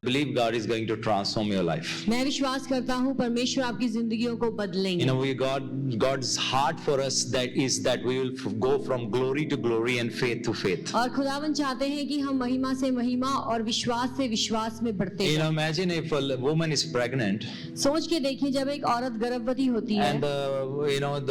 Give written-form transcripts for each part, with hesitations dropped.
believe God is going to transform your life. मैं विश्वास करता हूँ परमेश्वर आपकी जिंदगियों को बदलेंगे। God's heart for us that we will go from glory to glory and faith to faith. और खुदावन चाहते हैं कि हम महिमा से महिमा और विश्वास से विश्वास में बढ़ते हैं। Imagine if a woman is pregnant. सोच के देखिए जब एक औरत गर्भवती होती है। And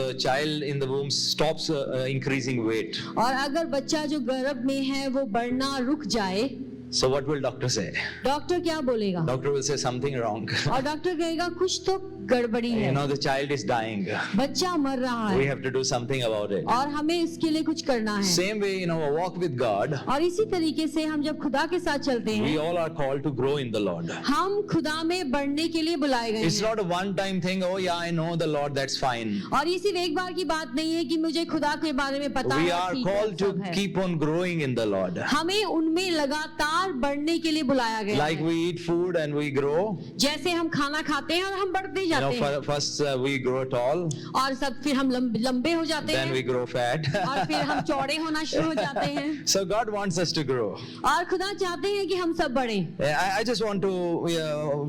the child in the womb stops increasing weight. और अगर बच्चा जो गर्भ में है वो बढ़ना रुक जाए, so what will doctor say? Doctor क्या बोलेगा? Doctor will say something wrong. और डॉक्टर कहेगा कुछ तो गड़बड़ी है। The child is dying. बच्चा मर रहा है। We have to do something about it. और हमें इसके लिए कुछ करना है। Same way, walk with God. और इसी तरीके से हम जब खुदा के साथ चलते हैं, we all are called to grow in the Lord. हम खुदा में बढ़ने के लिए बुलाए गए हैं। It's not a one-time thing. Oh yeah, I know the Lord. That's fine. और ये सिर्फ एक बार की बात नहीं है कि मुझे खुदा के बारे में पता है। We are called to keep on growing in the Lord. हमें उनमें लगातार बढ़ने के लिए बुलाया गया है। Like we eat food and we grow. जैसे हम खाना खाते हैं और हम बढ़ते जाते हैं। First we grow tall. और सब फिर हम लंबे हो जाते हैं। Then we grow fat. और फिर हम चौड़े होना शुरू हो जाते हैं। So God wants us to grow. और खुदा चाहते हैं कि हम सब बढ़ें। I just want to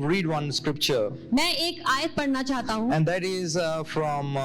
read one scripture. मैं एक आयत पढ़ना चाहता हूँ। And that is from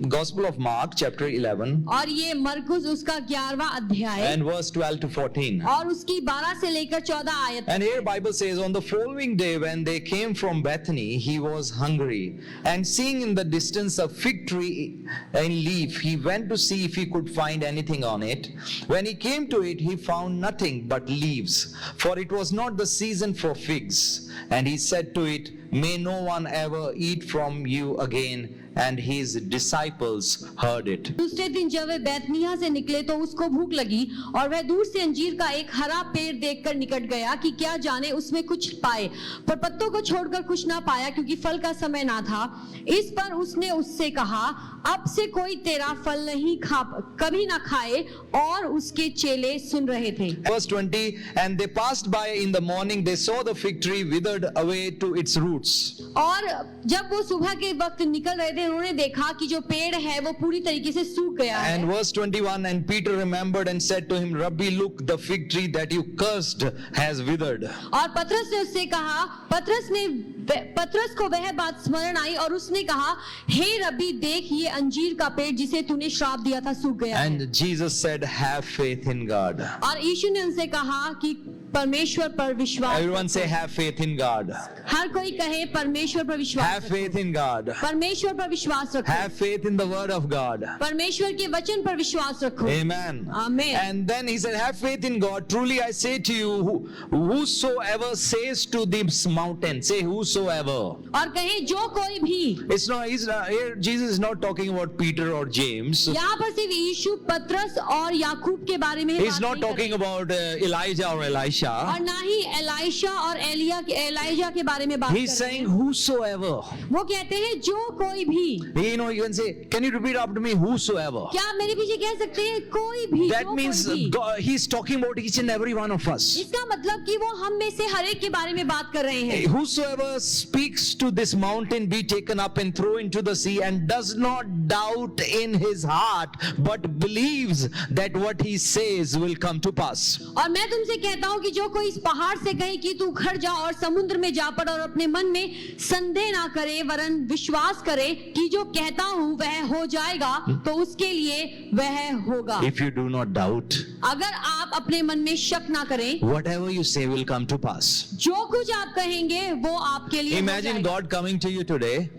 Gospel of Mark chapter 11. और ये मरकुस उसका 11वां अध्याय। And verse 12 to 14. और उसकी 12 से लेकर 14 आयत। And here Bible says, on the following day when they came from Bethany, he was hungry. And seeing in the distance a fig tree and leaf, he went to see if he could find anything on it. When he came to it, he found nothing but leaves, for it was not the season for figs. And he said to it, may no one ever eat from you again. And his disciples heard it. दूसरे दिन जब वे बैतनिया से निकले तो उसको भूख लगी और वह दूर से अंजीर का एक हरा पेड़ देखकर निकट गया कि क्या जाने उसमें कुछ पाए, पर पत्तों को छोड़कर कुछ ना पाया क्योंकि फल का समय ना था। इस पर उसने उससे कहा, अब से कोई तेरा फल नहीं कभी ना खाए। और उसके चेले सुन रहे थे। Verse 20, and they passed by in the morning, they saw the fig tree withered away to its roots. और जब वो सुबह के वक्त निकल रहे थे उन्होंने देखा कि जो पेड़ है वो पूरी तरीके से सूख गया है। And verse 21, and Peter remembered and said to him, Rabbi, look, the fig tree that you cursed has withered. और पतरस ने उससे कहा, पतरस को वह बात स्मरण आई और उसने कहा, हे रब्बी, देख ये अंजीर का पेड़ जिसे तूने श्राप दिया था सूख गया है। And Jesus said, have faith in God. और यीशु ने उनसे कहा कि परमेश्वर पर विश्वास। Everyone say, have faith in God. हर कोई कहे परमेश्वर पर विश्वास। Have faith in God. परमेश्वर पर विश्वास रखो। Have faith in the word of God. परमेश्वर के वचन पर विश्वास रखो। Amen. Amen. And then he said, have faith in God. Truly I say to you, whosoever says to this mountain, say whosoever. और कहे जो कोई भी। It's not, here Jesus is not talking about Peter or James. यहाँ पर सिर्फ यीशु पतरस और याकूब के बारे में He's not talking about Elijah or Elisha. और ना ही एलाइशा और एलाइजा के बारे में बात कर रहे हैं। He's saying whosoever. वो कहते हैं जो कोई भी। You can say, can you repeat after me, whosoever? क्या आप मेरे पीछे कह सकते हैं कोई भी? That means God, he's talking about each and every one of us. इसका मतलब कि वो हम में से हर एक के बारे में बात कर रहे हैं। Whosoever speaks to this mountain be taken up and thrown into the sea and does not doubt in his heart but believes that what he says will come to pass. और मैं तुमसे कहता हूँ कि जो कोई इस पहाड़ से कहे कि तू उखड़ जा और समुद्र में जा पड़ और अपने मन में संदेह ना करे वरन विश्वास करे कि जो कहता हूँ वह हो जाएगा तो उसके लिए वह होगा। If you do not doubt, अगर आप अपने मन में शक ना करें, whatever you say will come to pass. जो कुछ आप कहेंगे वो आपके लिए Imagine God coming to you today.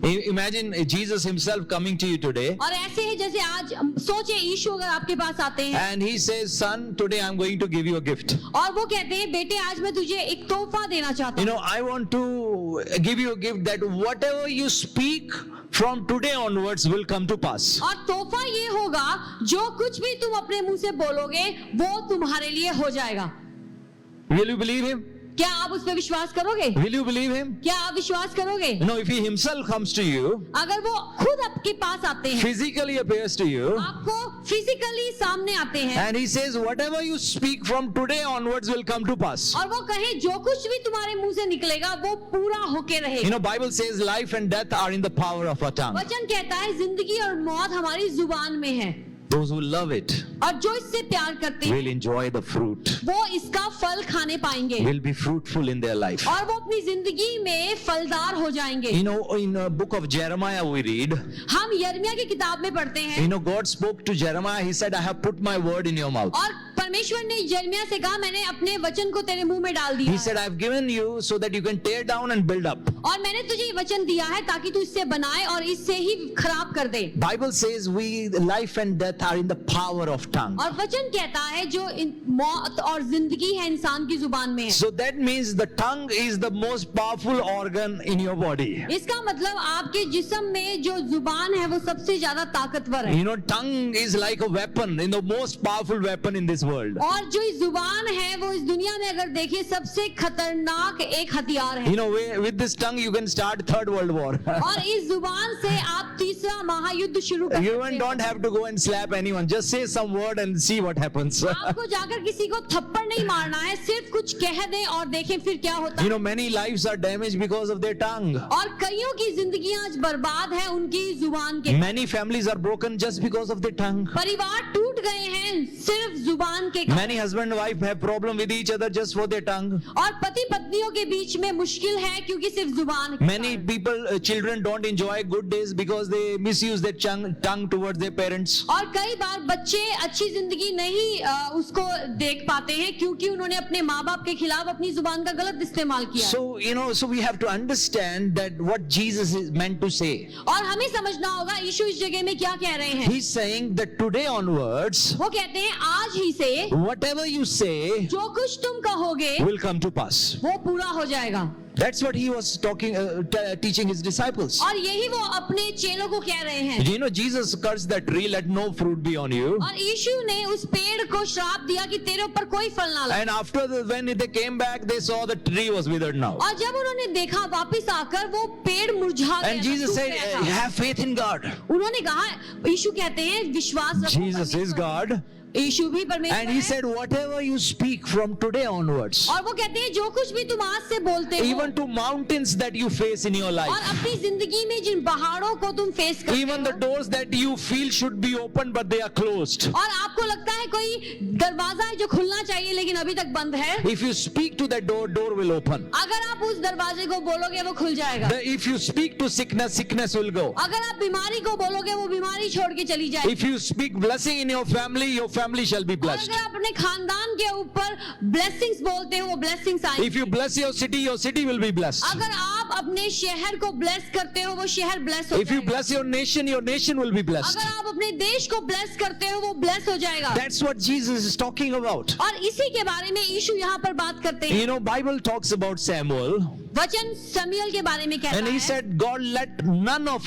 Imagine Jesus himself coming to you today. और ऐसे ही जैसे आज सोचे यीशु अगर आपके पास आते हैं and he says, son, today I'm going to give you a gift. और वो कहते हैं बेटे आज मैं तुझे एक तोहफा देना चाहता हूँ। I want to give you a gift that whatever you speak from today onwards will come to pass. और तोहफा ये होगा जो कुछ भी तुम अपने मुंह से बोलोगे वो तुम्हारे लिए हो जाएगा। Will you believe him? क्या आप उस पर विश्वास करोगे? Will you believe him? क्या आप विश्वास करोगे? No, if he himself comes to you, अगर वो खुद आपके पास आते हैं, physically appears to you, आपको फिजिकली सामने आते हैं, and he says whatever you speak from today onwards will come to pass. और वो कहे जो कुछ भी तुम्हारे मुंह से निकलेगा वो पूरा होके रहेगा। Bible says life and death are in the power of our tongue. वचन कहता है जिंदगी और मौत हमारी जुबान में है। those who love it और जो इससे प्यार करते हैं will enjoy the fruit, वो इसका फल खाने पाएंगे will be fruitful in their life. और वो अपनी जिंदगी में फलदार हो जाएंगे। You know, in the book of Jeremiah we read, हम यिर्मयाह की किताब में पढ़ते हैं you know, God spoke to Jeremiah. He said, I have put my word in your mouth. और परमेश्वर ने यिर्मयाह से कहा मैंने अपने वचन को तेरे मुंह में डाल दिया He है। said, I have given you so that you can tear down and build up. और मैंने तुझे ये वचन दिया है ताकि तू इससे बनाए और इससे ही खराब कर दे। Bible says life and death are in the power of tongue. और वचन कहता है जो मौत और जिंदगी है इंसान की जुबान में है। So that means the tongue is the most powerful organ in your body. इसका मतलब आपके जिस्म में जो जुबान है वो सबसे ज्यादा ताकतवर है। You know, tongue is like a weapon, the most powerful weapon in this world. और जो इस जुबान है वो इस दुनिया में अगर देखिए सबसे खतरनाक एक हथियार है। You know, with this tongue you can start third world war. और इस जुबान से आप तीसरा महायुद्ध शुरू कर You सकते don't हो। have to go and slap anyone. Just say some word and see what happens. आपको जाकर किसी को थप्पड़ नहीं मारना है, सिर्फ कुछ कह दें और देखें फिर क्या होता You है। know, many lives are damaged because of their tongue. और कईयों की जिंदगियां आज बर्बाद है उनकी जुबान के। Many families are broken just because of their tongue. परिवार टूट गए हैं सिर्फ जुबान के कारण। Many husband and wife have problem with each other just for their tongue. और पति पत्नियों के बीच में मुश्किल है क्योंकि सिर्फ जुबान के Many कारण। people, children don't enjoy good days because they misuse their tongue towards their parents. और कई बार बच्चे अच्छी जिंदगी नहीं उसको देख पाते हैं क्योंकि उन्होंने अपने माँ बाप के खिलाफ अपनी जुबान का गलत इस्तेमाल किया। So, you know, so we have to understand that what Jesus is meant to say. और हमें समझना होगा यीशु इस जगह में क्या कह रहे हैं। He's saying that today onwards, वो कहते हैं आज ही से whatever you say जो कुछ तुम कहोगे will come to pass. वो पूरा हो जाएगा। That's what he was teaching his disciples. और यही वो अपने चेलों को कह रहे हैं। You know, Jesus cursed that tree, let no fruit be on you. और यीशु ने उस पेड़ को श्राप दिया कि तेरे ऊपर कोई फल ना लगे। And after when they came back, they saw the tree was withered now. और जब उन्होंने देखा वापस आकर वो पेड़ मुरझा गया And था, Jesus सूख said, गया था। have faith in God. उन्होंने कहा यीशु कहते हैं विश्वास रखो Jesus is परमेश्वर। God. यीशु भी परमेश्वर And he है। said, whatever you speak from today onwards, और वो कहते हैं जो कुछ भी तुम आज से बोलते हो even to mountains that you face in your और life, अपनी जिंदगी में जिन पहाड़ों को तुम फेस करते even the हो doors that you feel should be open but they are closed. और आपको लगता है कोई दरवाजा है जो खुलना चाहिए लेकिन अभी तक बंद है, If you speak to that door will open. अगर आप उस दरवाजे को बोलोगे वो खुल जाएगा। If you speak to sickness will go. अगर आप बीमारी को बोलोगे वो बीमारी छोड़ के चली जाएगी। If you speak blessing in your family shall be और blessed. अगर आप अपने खानदान के ऊपर ब्लेसिंग्स बोलते हो वो ब्लेसिंग्स आएंगी। If you bless your city will be blessed. अगर आप अपने शहर को ब्लेस करते हो वो शहर ब्लेस हो If you जाएगा। bless your nation will be blessed. अगर आप अपने देश को ब्लेस करते हो वो ब्लेस हो जाएगा। That's what Jesus is talking about. और इसी के बारे में यीशु यहाँ पर बात करते हैं। You know, Bible talks about Samuel, वचन शमूएल के बारे में कहता and he है said, God let none of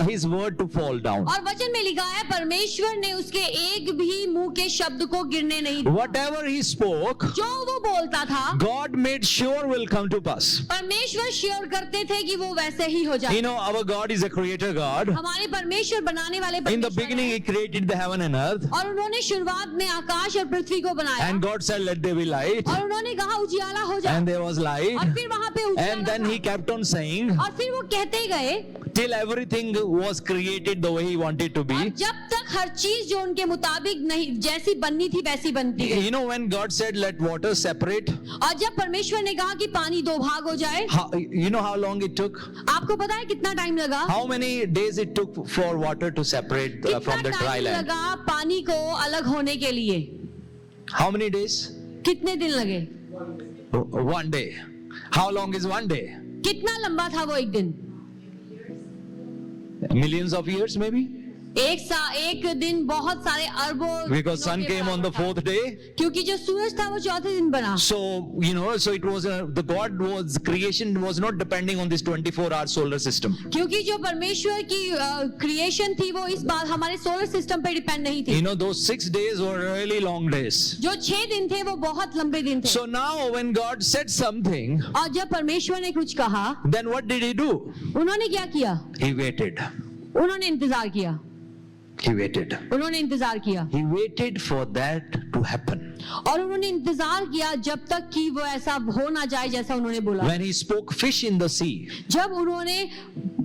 his word to fall down. और वचन में लिखा है परमेश्वर ने उसके एक भी मुंह के शब्द को गिरने नहीं दिया। Whatever he spoke, जो वो बोलता था God made sure will come to pass. परमेश्वर श्योर करते थे कि वो वैसे ही हो जाए। You know, our God is a creator God. हमारे परमेश्वर बनाने वाले In the परमेश्वर beginning, हैं। he created the heaven and earth. और उन्होंने शुरुआत में आकाश और पृथ्वी को बनाया And God said, let there be light. और उन्होंने कहा उजियाला हो जाए And there was light. और फिर वहां पे उजियाला And then था। he kept on saying, और फिर वो कहते गए till everything was created the way he wanted to और be. जब तक हर चीज जो उनके मुताबिक नहीं जैसी बननी थी वैसी बनती गई। You know, when God said, let water separate, और जब परमेश्वर ने कहा कि पानी दो भाग हो जाए, you know how long it took? आपको पता है कितना टाइम लगा? How many days it took for water to separate कितना from the dry time land? लगा पानी को अलग होने के लिए? How many days? कितने दिन लगे? 1 day. How long is 1 day? कितना लंबा था वो एक दिन? Millions of years maybe? एक दिन बहुत सारे अरबों Because sun दिनों के came on the बाद था। 4th day. क्योंकि जो सूरज था वो चौथे दिन बना। So, you know, so it was, the God was, creation was not depending on this 24-hour solar system. क्योंकि जो परमेश्वर की क्रिएशन थी वो इस बात हमारे सोलर सिस्टम पे डिपेंड नहीं थी। You know, those 6 days were really long days. जो 6 दिन थे वो बहुत लंबे दिन थे। So now when God said something, और जब परमेश्वर ने कुछ कहा, then what did he do? उन्होंने क्या किया? He waited. उन्होंने इंतजार किया। He waited. उन्होंने इंतजार किया He waited for that to happen. और उन्होंने इंतजार किया जब तक कि वो ऐसा हो ना जाए जैसा उन्होंने बोला। When he spoke fish in the sea, जब उन्होंने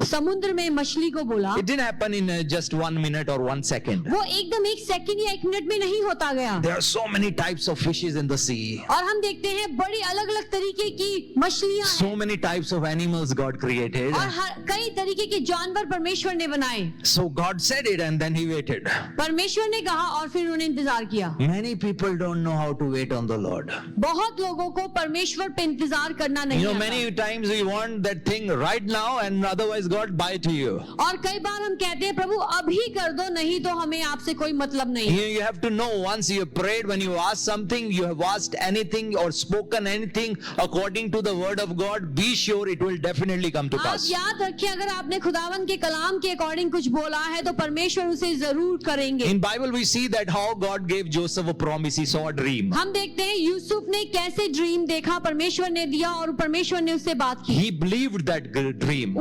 समुद्र में मछली को बोला, it didn't happen in just 1 minute or 1 second. वो एकदम 1 सेकंड या 1 मिनट में नहीं होता गया। There are so many types of fishes in the sea. और हम देखते हैं बड़ी अलग अलग तरीके की मछलियां हैं So many types of animals God created. और कई तरीके के जानवर परमेश्वर ने बनाए। So God said it and then he waited. परमेश्वर ने कहा और फिर उन्होंने इंतजार किया। Many people don't know how to wait on the Lord. बहुत लोगों को परमेश्वर पे इंतजार करना नहीं You know, आता। many times we want that thing right now and otherwise God buy to you. और कई बार हम कहते हैं प्रभु अभी कर दो, नहीं तो हमें आपसे कोई मतलब नहीं। You have to know, once you have prayed, when you ask something, you have asked anything or spoken anything according to the word of God, be sure it will definitely come to आप pass. याद रखिए, अगर आपने खुदावन के कलाम के according कुछ बोला है तो परमेश्वर उसे जरूर करेंगे। In Bible we see that how God gave Joseph a promise. He saw a dream. हम देखते हैं यूसुफ ने कैसे ड्रीम देखा, परमेश्वर ने दिया और परमेश्वर ने उससे बात की। He believed that dream.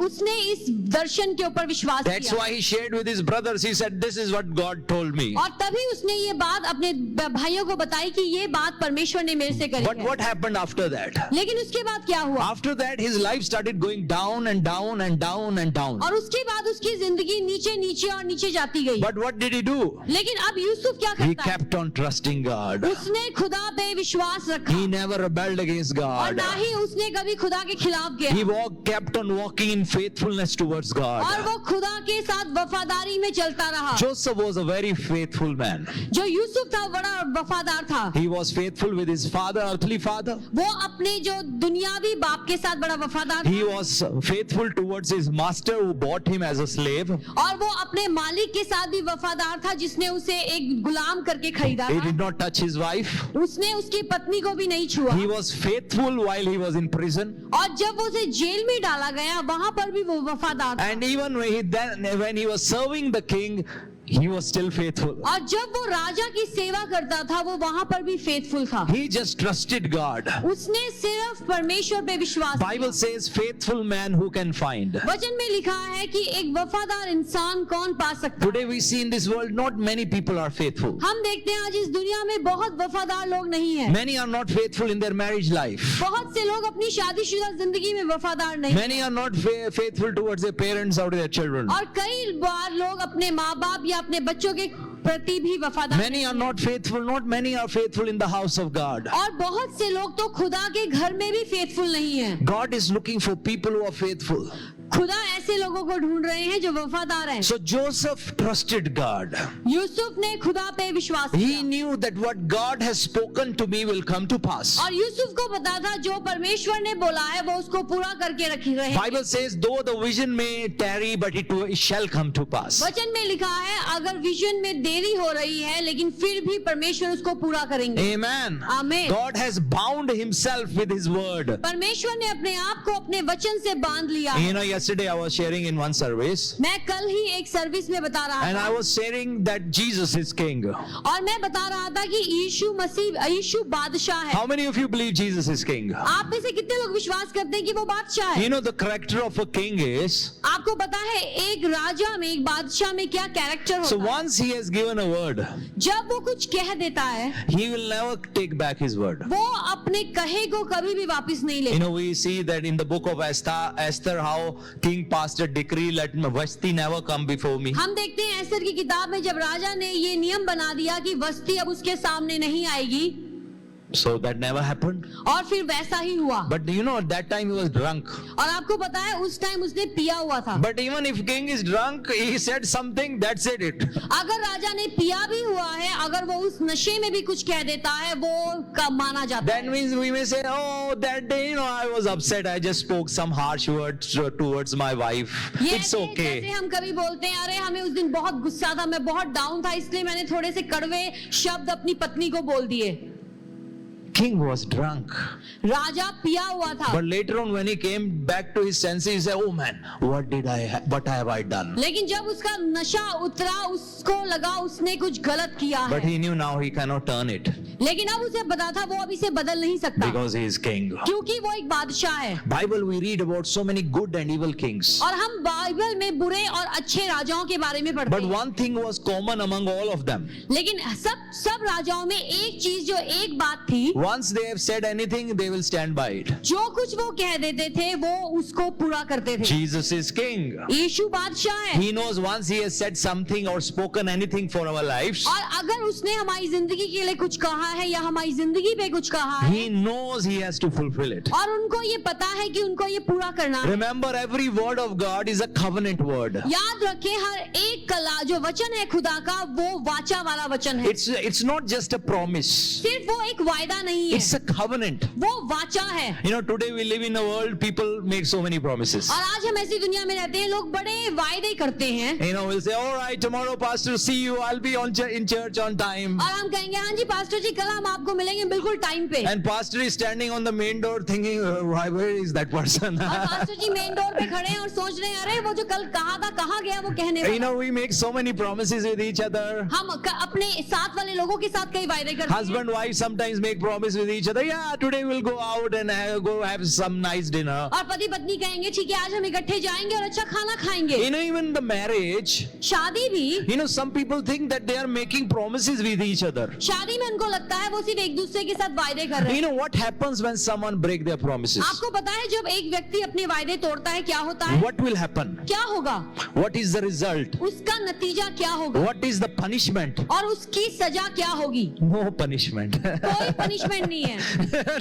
उसने इस दर्शन के ऊपर विश्वास That's किया why he shared with his brothers. He said, this is what God told me. और तभी उसने ये बात अपने भाइयों को बताई कि ये बात परमेश्वर ने मेरे से करी But है। what happened after that? लेकिन उसके बाद क्या हुआ? After that his life started going down and down and down and down. और उसके बाद उसकी जिंदगी नीचे नीचे और नीचे जाती गई। But what did he do? लेकिन अब यूसुफ क्या He करता है? kept on trusting God. उसने खुदा पे विश्वास रखा He never rebelled against और God. ना ही उसने कभी खुदा के खिलाफ गया He kept on walking in faithfulness towards और God. वो खुदा के साथ वफादारी में चलता रहा। Joseph was a very faithful man. जो यूसुफ था बड़ा वफादार था। He was faithful with his father, earthly father. वो अपने जो दुनियावी बाप के साथ बड़ा वफादार He था was faithful towards his master who bought him as a slave. और वो अपने मालिक के साथ भी वफादार था जिसने उसे एक गुलाम करके खरीदा He था। did not touch his wife. उसने उसकी पत्नी को भी नहीं छुआ He was faithful while he was in prison. और जब वो उसे जेल में डाला गया वहां पर भी वो वफादार था And even when he was serving the king, he was still faithful. और जब वो राजा की सेवा करता था वो वहां पर भी फेथफुल था। He just trusted God. उसने सिर्फ परमेश्वर पे विश्वास Bible किया। says, faithful man who can find. वचन में लिखा है कि एक वफादार इंसान कौन पा सकता है। Today we see in this world not many people are faithful. हम देखते हैं आज इस दुनिया में बहुत वफादार लोग नहीं है। Many are not faithful in their marriage life. बहुत से लोग अपनी शादीशुदा जिंदगी में वफादार नहीं Many are not faithful towards their parents or their children. और कई बार लोग अपने माँ बाप या अपने बच्चों के प्रति भी वफादार Many are not faithful. Not many are faithful in the house of God. और बहुत से लोग तो खुदा के घर में भी फेथफुल नहीं है। God is looking for people who are faithful. खुदा ऐसे लोगों को ढूंढ रहे हैं जो वफादार हैं। So Joseph trusted God. Yusuf ने खुदा पे विश्वास He किया knew that what God has spoken to me will come to pass. और यूसुफ को पता था जो परमेश्वर ने बोला है वो उसको पूरा करके रखी रहे। Bible says, though the vision may tarry, but it shall come to pass. वचन में लिखा है अगर विजन में देरी हो रही है लेकिन फिर भी परमेश्वर उसको पूरा करेंगे। Amen. आमीन। God has bound himself with his word. परमेश्वर ने अपने आप को अपने वचन से बांध लिया। You know, yesterday I was sharing in one service, मैं कल ही एक सर्विस में बता रहा and था I was sharing that Jesus is king. और मैं बता रहा था कि यीशु बादशाह है। How many of you believe Jesus is king? आप में से कितने लोग विश्वास करते हैं कि वो बादशाह है? You know, the character of a king is, आपको पता है एक राजा में एक बादशाह में क्या कैरेक्टर so होता है? once he has given a word, जब वो कुछ कह देता है he will never take back his word. वो अपने कहे को कभी भी वापस नहीं You लेता। know, we see that in the book of Esther, how king passed a decree, let Vashti never come before me. हम देखते हैं एस्तर की किताब में जब राजा ने ये नियम बना दिया कि वस्ती अब उसके सामने नहीं आएगी So that never happened. और फिर वैसा ही हुआ। But you know, at that time he was drunk. और आपको पता है उस टाइम उसने पिया हुआ था। But even if king is drunk, he said something, that's it. अगर राजा ने पिया भी हुआ है, अगर वो उस नशे में भी कुछ कह देता है वो कब माना जाता That है। means we may say, oh, that day, you know, I was upset. I just spoke some harsh words towards my wife. ये It's ऐसे okay. जैसे हम कभी बोलते हैं अरे हमें उस दिन बहुत गुस्सा था, मैं बहुत डाउन था इसलिए मैंने थोड़े से कड़वे शब्द अपनी पत्नी को बोल दिए। king was drunk. राजा पिया हुआ था, But later on, when he came back to his senses, he said, "Oh man, what have I done?" लेकिन जब उसका नशा उतरा उसको लगा उसने कुछ गलत किया But है, he knew now he cannot turn it लेकिन अब उसे पता था वो अब इसे बदल नहीं सकता because he is king. क्योंकि वो एक बादशाह है। Bible we read about so many good and evil kings. और हम बाइबल में बुरे और अच्छे राजाओं के बारे में पढ़ते But हैं, one thing was common among all of them. लेकिन सब राजाओं में एक चीज जो एक बात थी, Once they have said anything, they will stand by it. जो कुछ वो कह देते थे वो उसको पूरा करते थे। Jesus is king. यीशु बादशाह है, He knows once he has said something or spoken anything for our lives, और अगर उसने हमारी जिंदगी के लिए कुछ कहा है या हमारी जिंदगी पे कुछ कहा है, he knows he has to fulfill it. और उनको ये पता है कि उनको ये पूरा करना है। Remember, every word of God is a covenant word. याद रखें हर एक कला जो वचन है खुदा का वो वाचा वाला वचन है, It's not just a promise. सिर्फ वो एक वायदा नहीं है, It's a covenant. वो वाचा है। You know, today we live in a world, people make so many promises. और आज हम ऐसी दुनिया में रहते हैं, लोग बड़े वायदे करते हैं, You know, we'll say, "All right, tomorrow, Pastor, see you. I'll be in church on time." और हम कहेंगे हाँ जी पास्टर जी कल हम आपको मिलेंगे बिल्कुल टाइम पे, And Pastor is standing on the main door thinking, "Where is that person?" और पास्टर जी मेन डोर पे खड़े हैं और सोच रहे हैं अरे वो जो कल कहा था कहाँ गया वो कहने You वाला। know, we make so many promises with each other. हम अपने साथ वाले लोगों के साथ कई वायदे करते हैं, Husband, wife sometimes make promises with each other. Yeah, today we'll go out and go have some nice dinner. और पति पत्नी कहेंगे ठीक है आज हम इकट्ठे जाएंगे और अच्छा खाना खाएंगे। You know, even the marriage, शादी भी, you know, some people think that they are making promises with each other. शादी में उनको लगता है वो सिर्फ एक दूसरे के साथ वायदे कर रहे You हैं। know what happens when someone break their promises? आपको पता है जब एक व्यक्ति अपने वायदे तोड़ता है क्या होता है, What will happen? क्या होगा, What is the result? उसका नतीजा क्या होगा What is the punishment? और उसकी सजा क्या होगी। No punishment. कोई पनिशमेंट नहीं है,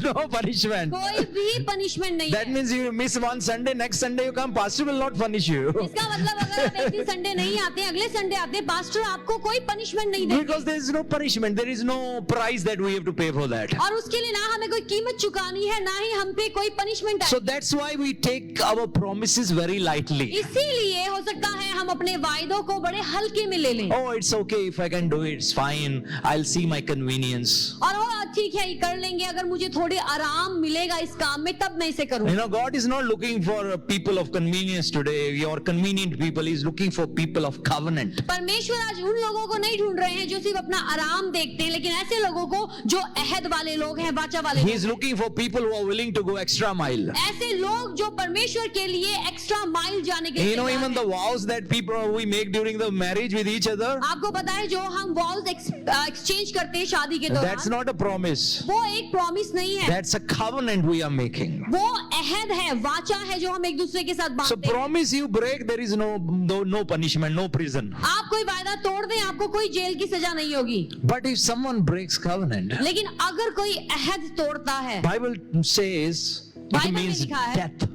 No punishment. कोई भी पनिशमेंट नहीं That है। means you miss one Sunday, next Sunday you come, pastor will not punish you. इसका मतलब अगर आप एक दिन संडे नहीं आते अगले संडे आते पास्टर आपको कोई पनिशमेंट नहीं देंगे, Because there is no punishment, there is no price that we have to pay for that. और उसके लिए ना हमें कोई कीमत चुकानी है ना ही हम पे कोई पनिशमेंट So है। that's why we take our promises very lightly. इसीलिए हो सकता है हम अपने वायदों को बड़े हल्के में ले लें, Oh, it's okay if I can do it, it's fine. I'll see my convenience. और ठीक है ये कर लेंगे अगर मुझे थोड़े आराम मिलेगा इस काम में तब मैं इसे You करूँ। know, God is not looking for people of convenience today, your convenient people. He's looking for people of covenant. परमेश्वर आज उन लोगों को नहीं ढूंढ रहे हैं जो सिर्फ अपना आराम देखते हैं, लेकिन ऐसे लोगों को जो अहद वाले लोग हैं, वाचा वाले He's looking for people who are willing to go extra mile. ऐसे लोग जो परमेश्वर के लिए एक्स्ट्रा माइल जाने के You लिए know, तैयार even the हैं। vows that people we make during the marriage with each other, आपको पता है जो हम वॉल्स एक्सचेंज करते हैं शादी के that's दौरान, not a promise. वो एक प्रॉमिस नहीं है, That's a covenant we are making. वो अहद है, वाचा है जो हम एक दूसरे के साथ So बांधते हैं। promise you break, there is no punishment, no prison. आप कोई वायदा तोड़ दें आपको कोई जेल की सजा नहीं होगी, But if someone breaks covenant, लेकिन अगर कोई अहद तोड़ता है Bible says it बाइबल में means लिखा है death.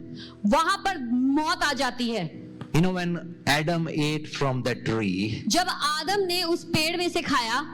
वहां पर मौत आ जाती है। You know, when Adam ate from the tree, जब आदम ने उस पेड़ में से खाया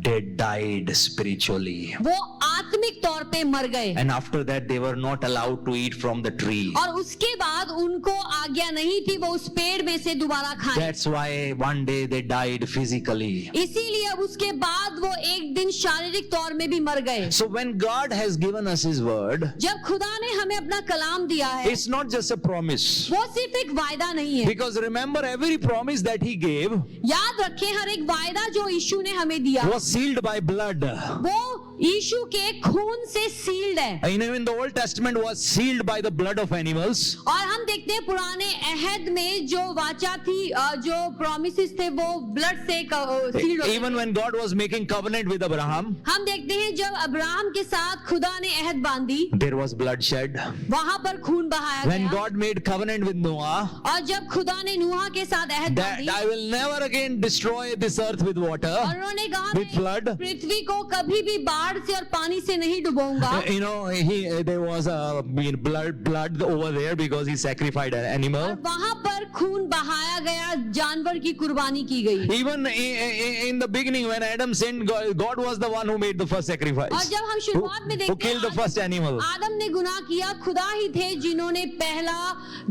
they died spiritually. वो आत्मिक तौर पे मर गए, And after that, they were not allowed to eat from the tree. और उसके बाद उनको आज्ञा नहीं थी वो उस पेड़ में से दोबारा खाएं। That's why one day they died physically. इसीलिए अब उसके बाद वो एक दिन शारीरिक तौर में भी मर गए। So when God has given us His word, जब खुदा ने हमें अपना कलाम दिया है it's not just a promise. वो सिर्फ एक वायदा नहीं है। Because remember, every promise that He gave याद रखें हर एक वायदा जो यीशु ने हमें दिया was sealed by blood. वो यीशु के खून से सील्ड है, You know, in the Old Testament was sealed by the blood of animals. और हम देखते हैं पुराने अहद में जो वाचा थी जो प्रोमिसेस थे वो ब्लड से सील्ड होते Even थे। when God was making covenant with Abraham, हम देखते हैं जब अब्राहम के साथ खुदा ने अहद बांधी there was bloodshed. वहां पर खून बहाया When गया, God made covenant with Noah, और जब खुदा ने नूहा के साथ अहद that बांधी I will never again destroy this earth with water, और उन्होंने कहा with flood. मैं पृथ्वी को कभी भी बाढ़ से और पानी से नहीं डुबोऊंगा। You know, there was a blood over there because he sacrificed an और animal. वहां पर पर खून बहाया गया, जानवर की कुर्बानी की गई। Even in the beginning, when Adam sinned, God was the one who made the first sacrifice. और जब हम शुरुआत में Who देखते killed the हैं first animal. आदम ने गुनाह किया, खुदा ही थे जिन्होंने पहला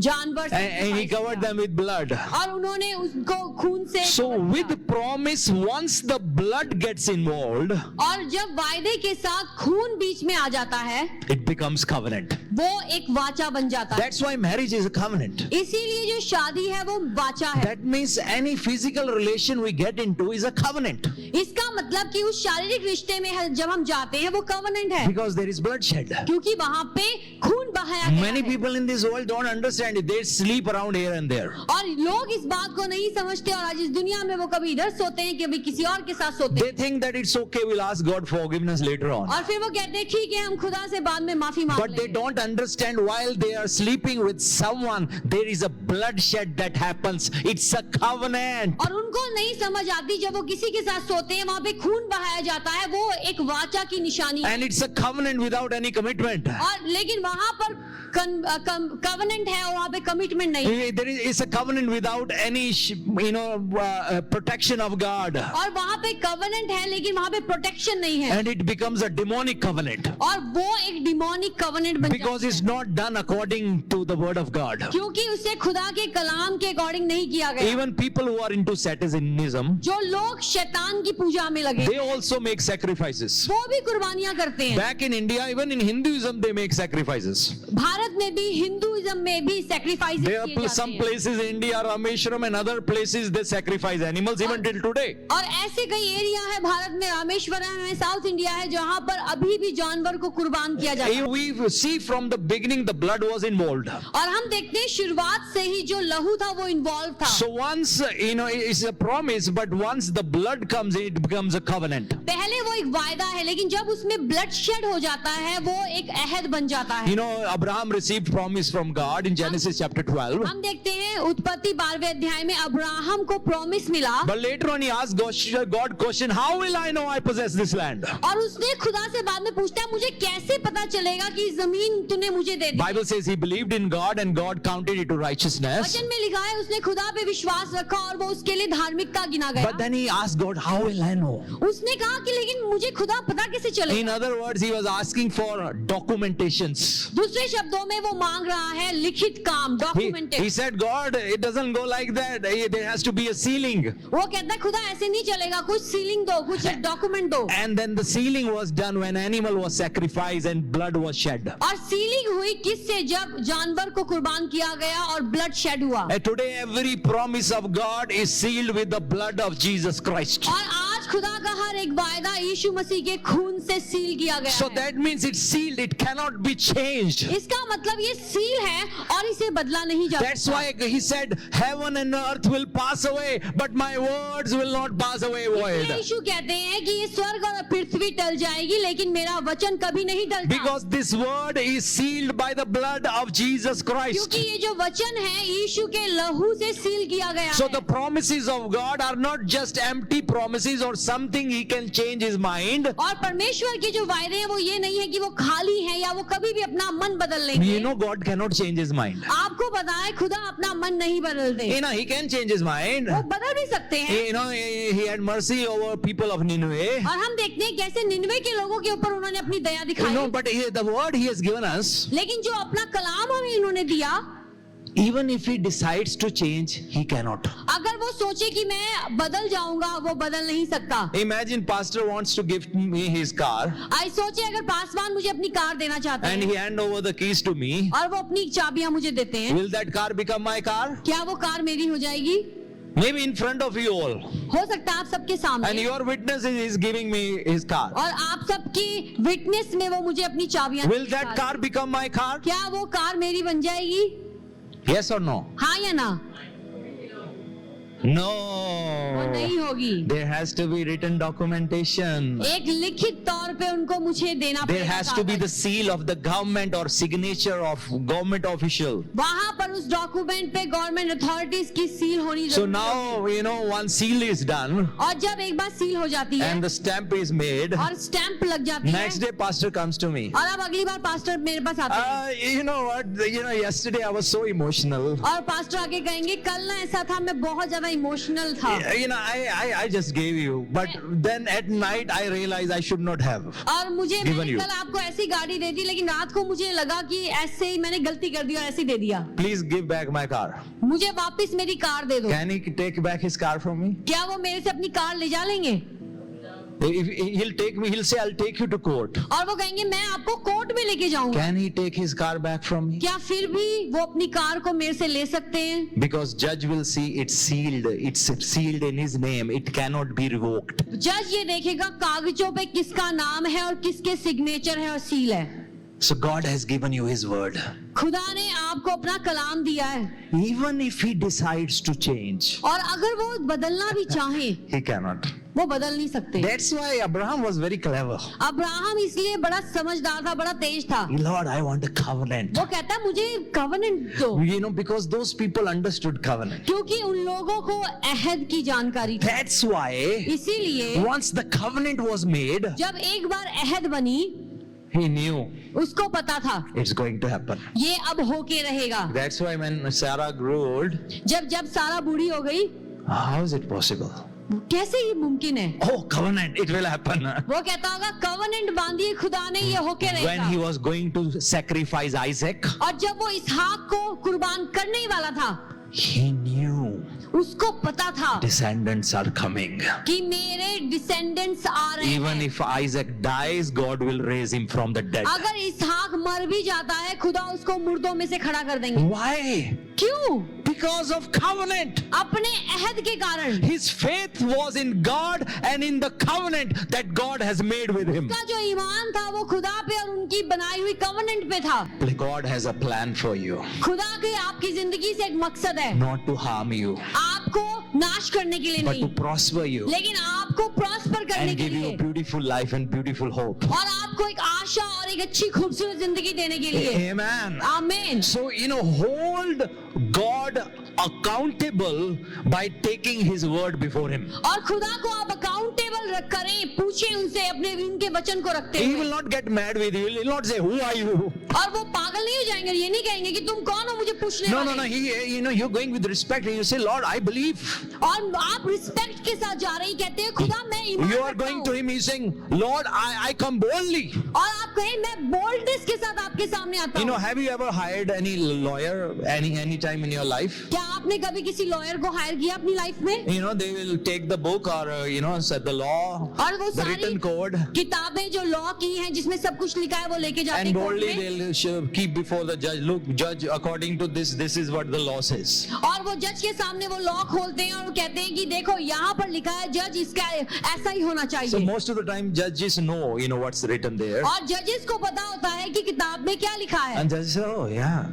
जानवर And he covered them with blood. और उन्होंने उसको खून से So cover with किया। promise, once the blood gets involved, और जब वायदे के साथ खून बीच में आ जाता है, it becomes covenant. वो एक वाचा बन जाता है। That's why marriage is a covenant. इसीलिए जो शादी है वो वाचा है। That means any physical relation we get into is a covenant. इसका मतलब कि उस शारीरिक रिश्ते में जब हम जाते हैं वो कवनेंट है, Because there is bloodshed. क्योंकि वहां पे खून बहाया गया Many है। people in this world don't understand it. They sleep around here and there. और लोग इस बात को नहीं समझते और आज इस दुनिया में वो कभी इधर सोते हैं, कभी किसी और के साथ सोते They हैं think that it's okay, we'll ask God forgiveness later on. और फिर वो कहते हैं ठीक है हम खुदा से बाद में माफी मांग But they लेंगे। don't understand while they are sleeping with someone, there is a bloodshed that happens. It's a covenant. और उनको नहीं समझ आती जब वो किसी के साथ सोते हैं वहां पे खून बहाया जाता है, वो एक वाचा की निशानी है। And it's a covenant without any commitment. और लेकिन वहां पर कवनेंट है और वहां पे कमिटमेंट नहीं है। There is it's a covenant without any protection of God. और वहां पे कवनेंट है लेकिन वहां पे प्रोटेक्शन नहीं है And it becomes a demonic covenant. और वो एक डिमोनिक कवनेंट बन Because जाता it's है, not done according to the word of God. क्योंकि उसे खुदा के कलाम के अकॉर्डिंग नहीं किया गया। Even people who are into Satanism, जो लोग शैतान की पूजा में लगे they also make sacrifices. वो भी कुर्बानियां करते हैं। Back in India, even in Hinduism, they make sacrifices. Bharat में भी हिंदुइज्म में भी सैक्रिफाइस There किए are जाते some हैं places in India, Rameshwaram and other places, they sacrifice animals even till today. और ऐसे कई एरिया है भारत में, रामेश्वरम में, साउथ इंडिया है, जहां पर अभी भी जानवर को कुर्बान किया जाता है। We see from the beginning the blood was involved. और हम देखते हैं शुरुआत से ही जो लहू था वो इन्वॉल्व था। So once, it's a promise, but once the blood comes in, it becomes a covenant. पहले वो एक वायदा है लेकिन जब उसमें ब्लड शेड हो जाता है वो एक अहद बन जाता है। Abraham received promise from God in Genesis chapter 12. हम देखते हैं उत्पत्ति 12वें अध्याय में अब्राहम को प्रॉमिस मिला But later on he asked God question, how will I know I possess this land? और उसने खुदा से बाद में पूछता है मुझे कैसे पता चलेगा कि जमीन तूने मुझे दे दी। Bible says he believed in God and God counted it to righteousness. वचन में लिखा है उसने खुदा पे विश्वास रखा और वो उसके लिए धार्मिकता गिना गया। But then he asked God, how will I know? उसने कहा कि लेकिन मुझे खुदा पता कैसे In चलेगा। other words, he was asking for documentations. दूसरे शब्दों में वो मांग रहा है लिखित काम, He documented. said, God, it doesn't go like that. There has to be a sealing. वो कहता है खुदा ऐसे नहीं चलेगा, कुछ सीलिंग दो, कुछ डॉक्यूमेंट दो। And then the sealing was done when animal was sacrificed and blood was shed. और सीलिंग हुई किससे? जब जानवर को कुर्बान किया गया और ब्लड शेड हुआ। And today every promise of God is sealed with the blood of Jesus Christ. और आज खुदा का हर एक वायदा यीशु मसीह के खून से सील किया गया So है। that means it's sealed. It cannot be changed. इसका मतलब ये सील है और इसे बदला नहीं जा That's सकता। why he said, heaven and earth will pass away, but my words will not pass away void. इसलिए यीशु कहते हैं कि ये स्वर्ग और पृथ्वी टल जाएगी लेकिन मेरा वचन कभी नहीं टलता। Because this word is sealed by the blood of Jesus Christ. क्योंकि ये जो वचन है यीशु के लहू से सील किया गया So है। the promises of God are not just empty promises or something he can change his mind. और परमेश्वर के जो वायदे हैं वो ये नहीं है कि वो खाली हैं या वो कभी भी अपना मन बदल लेंगे। God cannot change his mind. आपको पता है खुदा अपना मन नहीं बदलते। He can change his mind. वो बदल भी सकते हैं। He had mercy over people of Nineveh. और हम देखते हैं कैसे निनवे के लोगों के ऊपर उन्होंने अपनी दया दिखाई। But the word he has given us, लेकिन जो अपना कलाम हमें इन्होंने दिया, even if he decides to change, he cannot. अगर वो सोचे कि मैं बदल जाऊंगा वो बदल नहीं सकता। Imagine pastor wants to give me his car आई सोचे अगर पासवान मुझे अपनी कार देना चाहते and हैं he hand over the keys to me. और वो अपनी चाबियां मुझे देते हैं, Will that car become my car? क्या वो कार मेरी हो जाएगी? Maybe in front of you all. हो सकता है आप सबके And सामने your witness is giving me his car. और आप सबकी विटनेस में वो मुझे अपनी चाबियां Will that car become my car? क्या वो कार मेरी बन जाएगी? Yes or no? हाँ या ना? वो No. नहीं होगी। There has to be written documentation. एक लिखित तौर पे उनको मुझे देना There पड़ेगा has to be कागज। the seal of the government or signature of government official. वहां पर उस डॉक्यूमेंट पे गवर्नमेंट अथॉरिटीज की सील होनी So जरूरी होगी। now, one seal is done और जब एक बार सील हो जाती है and the stamp is made. और स्टैंप लग जाती है, Next day, pastor comes to me. और अब अगली बार पास्टर मेरे पास आते हैं You know what? Yesterday I was so emotional. और पास्टर आके कहेंगे कल ना ऐसा था, मैं बहुत ज्यादा इमोशनल था। I just gave you, but then at night I realized I should not have. और मुझे Given मैंने you. कल आपको ऐसी गाड़ी दे दी, लेकिन रात को मुझे लगा कि ऐसे ही मैंने गलती कर दी और ऐसे ही दे दिया। Please give back my car. मुझे वापस मेरी कार दे दो। Can he take back his car from me? क्या वो मेरे से अपनी कार ले जा लेंगे? If he'll take me, he'll say, I'll take you to court. और वो कहेंगे मैं आपको कोर्ट में लेके जाऊंगा। Can he take his car back from me? क्या फिर भी वो अपनी कार को मेरे से ले सकते हैं? Because judge will see it's sealed in his name. It cannot be revoked. जज ये देखेगा कागजों पे किसका नाम है और किसके सिग्नेचर है और सील है। So God has given you his word. खुदा ने आपको अपना कलाम दिया है, Even if he decides to change, और अगर वो बदलना भी चाहे he cannot. वो बदल नहीं सकते। That's why Abraham was very clever. Abraham इसलिए बड़ा समझदार था, बड़ा तेज था। Lord, I want a covenant. वो कहता मुझे कवनेंट दो, Because those people understood covenant. क्योंकि उन लोगों को अहद की जानकारी थी। That's why इसीलिए once the covenant was made, जब एक बार अहद बनी, he knew उसको पता था it's going to happen. ये अब होके रहेगा। That's why when Sarah grew old, जब सारा बूढ़ी हो गई, how is it possible? कैसे ये मुमकिन है? Oh, covenant, it will happen. वो कहता होगा कवनेंट बांधी खुदा ने, ये होके When he रहेगा। was going to sacrifice Isaac, और जब वो इसहाक को कुर्बान करने ही वाला था, he knew उसको पता था descendants are coming. कि मेरे डिसेंडेंट्स आ रहे Even हैं। if Isaac dies, God will raise him from the dead. अगर इसहाक मर भी जाता है, खुदा उसको मुर्दों में से खड़ा कर देंगे। Why? क्यों? Because of covenant. अपने अहद के कारण। His faith was in God and in the covenant that God has made with him. उसका जो ईमान था वो खुदा पे और उनकी बनाई हुई कवनेंट पे था। God has a plan for you, खुदा के आपकी जिंदगी से एक मकसद है, not to harm you, आपको नाश करने के लिए but to नहीं, prosper you लेकिन आपको प्रॉस्पर करने and के give you a लिए, beautiful life and beautiful hope. और आपको एक आशा और एक अच्छी खूबसूरत जिंदगी देने के लिए। Amen. आमीन। So, hold God accountable by taking his word before him. और खुदा को आप अकाउंटेबल करें, पूछें उनसे अपने इनके वचन को रखते He हुए। will not get mad with you. He will not say, who are you? और वो पागल नहीं हो जाएंगे, ये नहीं कहेंगे कि तुम कौन हो मुझे पूछने No, वाले। no, no. You're going with respect and you say, Lord, I believe. और आप रिस्पेक्ट के साथ जा रहे हैं, कहते हैं खुदा मैं ईमान You are रखता going हूं। to him, he's saying, Lord, I come boldly. और आप कहें मैं बोल्डनेस के साथ आपके सामने आता हूँ। Have you ever hired any lawyer any time in your life? क्या आपने कभी किसी लॉयर को हायर किया अपनी लाइफ में? They will take the book or, the law, और वो the सारी written code, किताबें जो लॉ की हैं जिसमें सब कुछ लिखा है वो लेके जाते and हैं कोर्ट boldly में। they'll keep before the judge. Look, judge, according to this is what the law says. और वो जज के सामने वो लॉ खोलते हैं और वो कहते हैं कि देखो यहाँ पर लिखा है जज, इसका ऐसा ही होना So चाहिए। most of the time judges know, what's written there. और जजेस को पता होता है कि किताब में क्या लिखा है। And judges say, oh yeah,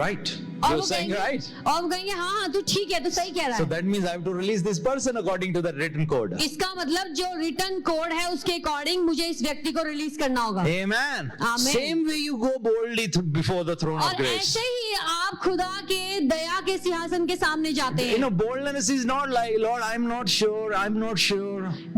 right. और You're वो saying कहेंगे right. और वो कहेंगे हाँ हाँ तू ठीक है, तू सही कह रहा So है। that means I have to release this person according to the written code. इसका मतलब जो रिटर्न कोड है उसके अकॉर्डिंग मुझे इस व्यक्ति को रिलीज करना होगा। Amen. Amen. Same way you go boldly before the throne of और grace. ऐसे ही आप खुदा के दया के सिंहासन के सामने जाते हैं। Boldness is not like, Lord, I'm not sure.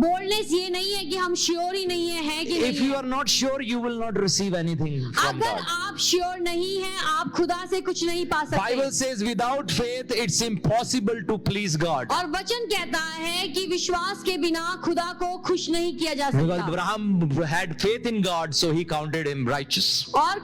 Boldness ये नहीं है कि हम श्योर ही नहीं है कि If नहीं you है। are not sure, you will not receive anything from अगर God. आप श्योर नहीं हैं, आप खुदा से कुछ नहीं पा Bible सकते। says without faith, it's impossible to please God. और वचन कहता है कि विश्वास के बिना खुदा को खुश नहीं किया जा Because सकता। Abraham had faith in God, so he counted him righteous. और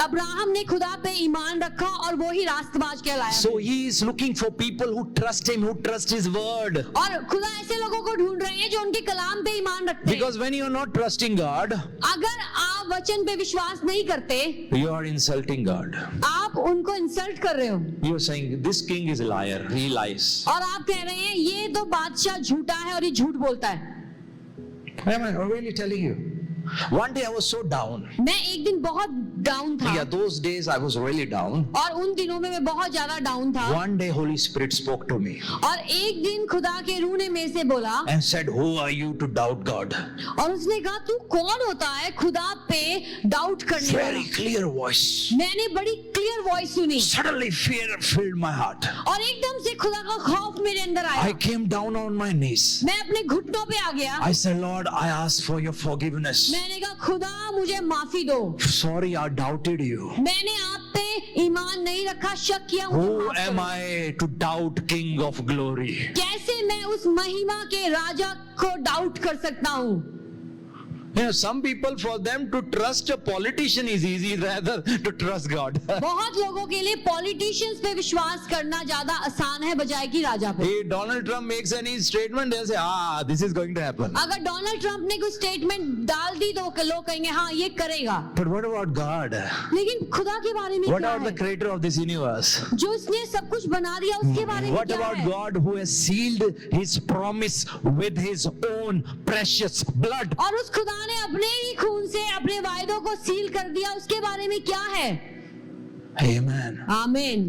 अब्राहम ने खुदा पे ईमान रखा और वो ही रास्तबाज कहलाया। So he is looking for people who trust him, who trust his word. और खुदा ऐसे लोगों को ढूंढ रहे हैं जो उनके कलाम पे ईमान रखते हैं। Because when you are not trusting God, अगर आप वचन पे विश्वास नहीं करते, you are insulting God. आप उनको इंसल्ट कर रहे हो You are saying this king is a liar, he lies. और आप कह रहे हैं ये तो बादशाह झूठा है और ये झूठ बोलता है। Am I really telling you? One day I was so down. मैं एक दिन बहुत डाउन था, Yeah, those days I was really down. और उन दिनों में मैं बहुत ज्यादा डाउन था। One day Holy Spirit spoke to me और एक दिन खुदा के रूह ने मेरे से बोला and said, "Who are you to doubt God?" और उसने कहा तू कौन होता है खुदा पे डाउट करने Very वाला। clear voice. मैंने बड़ी क्लियर वॉइस सुनी Suddenly fear filled my heart. और एकदम से खुदा का खौफ मेरे अंदर I आया। came down on my knees. मैं अपने घुटनों पे आ गया। I said, "Lord, I ask for your forgiveness. मैंने कहा खुदा मुझे माफी दो, Sorry, I doubted you. मैंने आप पे ईमान नहीं रखा, शक किया। मुझे Who माफ am करो। I to doubt King of glory?" कैसे मैं उस महिमा के राजा को डाउट कर सकता हूँ? You know, some people, for them to trust a politician is easy rather to trust God. बहुत लोगों के लिए पॉलिटिशियंस पे विश्वास करना ज्यादा आसान है बजाय कि राजा पे। If Donald Trump makes any statement, they'll say, this is going to happen. अगर डोनाल्ड ट्रंप ने कोई स्टेटमेंट डाल दी तो लोग कहेंगे हाँ ये करेगा, But what about God? लेकिन खुदा के बारे में What क्या about the है? creator of this universe? जो इसने सब कुछ बना दिया उसके बारे में What क्या about है? God who has sealed his promise with his own precious blood? और उस खुदा ने अपने ही खून से अपने वायदों को सील कर दिया, उसके बारे में क्या है? Amen. आमीन,